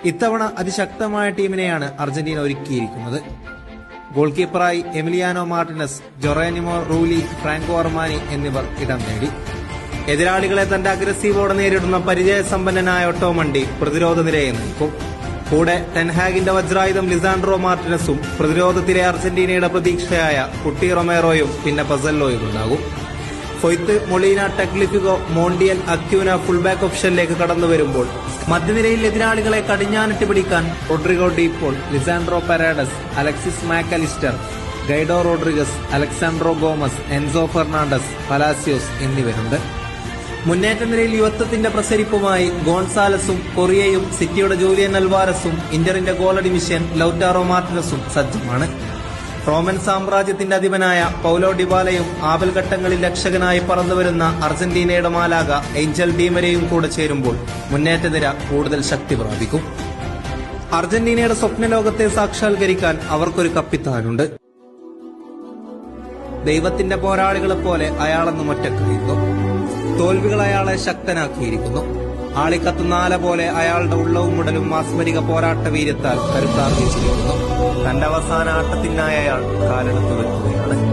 ഇത്തവണ അതിശക്തമായ ടീമിനെയാണ് അർജന്റീന ഒരുക്കിയിരിക്കുന്നത്. ഗോൾ കീപ്പറായി Emiliano Martinez, Geronimo Rulli, Franco Armani എന്നിവർ ഇടം നേടി. എതിരാളികളെ തന്റെ അഗ്രസീവോടെ നേരിടുന്ന പരിചയസമ്പന്നനായ ഒട്ടോമണ്ടി പ്രതിരോധ നിരയെ നയിക്കും. കൂടെ ടെൻഹാഗിന്റെ വജ്രായുധം ലിസാൻഡ്രോ മാർട്ടിനസും പ്രതിരോധത്തിലെ അർജന്റീനയുടെ പ്രതീക്ഷയായ കുട്ടി റൊമേറോയും പിന്നെ പസല്ലോയും ഉണ്ടാകും. Foyth, Molina, Tagliafico, Montiel, Acuna fullback ഓപ്ഷനിലേക്ക് കടന്നു വരുമ്പോൾ മധ്യനിരയിൽ എതിരാളികളെ കടിഞ്ഞാനിട്ട് പിടിക്കാൻ Rodrigo De Paul, Lisandro Paredes, Alexis Mac Allister, Guido Rodriguez, Alejandro Gomez, Enzo Fernandez, Palacios എന്നിവരുണ്ട്. മുന്നേറ്റ നിരയിൽ യുവത്വത്തിന്റെ പ്രസരിപ്പുമായി ഗോൺസാലസും കൊറിയയും സിറ്റിയുടെ ജൂലിയൻ അൽവാരസും ഇന്ററിന്റെ ഗോളടി മിഷ്യൻ ലൌറ്റാറോ മാർട്ടിനസും സജ്ജമാണ്. റോമൻ സാമ്രാജ്യത്തിന്റെ അധിപനായ പൗലോ ഡിബാലയും ആപൽഘട്ടങ്ങളിൽ രക്ഷകനായി പറന്നുവരുന്ന അർജന്റീനയുടെ മാലാക ഏഞ്ചൽ ഡീമരയും കൂടെ ചേരുമ്പോൾ മുന്നേറ്റ നിര കൂടുതൽ ശക്തി പ്രാപിക്കും. അർജന്റീനയുടെ സ്വപ്നലോകത്തെ സാക്ഷാത്കരിക്കാൻ അവർക്കൊരു കപ്പിത്താനുണ്ട്. ദൈവത്തിന്റെ പോരാളികളെപ്പോലെ അയാളെന്നും ഒറ്റക്കായിരുന്നു. തോൽവികൾ അയാളെ ശക്തനാക്കിയിരിക്കുന്നു. ആളിക്കത്തുന്ന ആല പോലെ അയാളുടെ ഉള്ളവും ഉടലും മാസ്മരിക പോരാട്ട വീര്യത്താൽ കരുത്താർജിച്ചിരിക്കുന്നു. തന്റെ അവസാന ആട്ടത്തിനായി അയാൾ കാലെടുത്തു വെക്കുകയാണ്.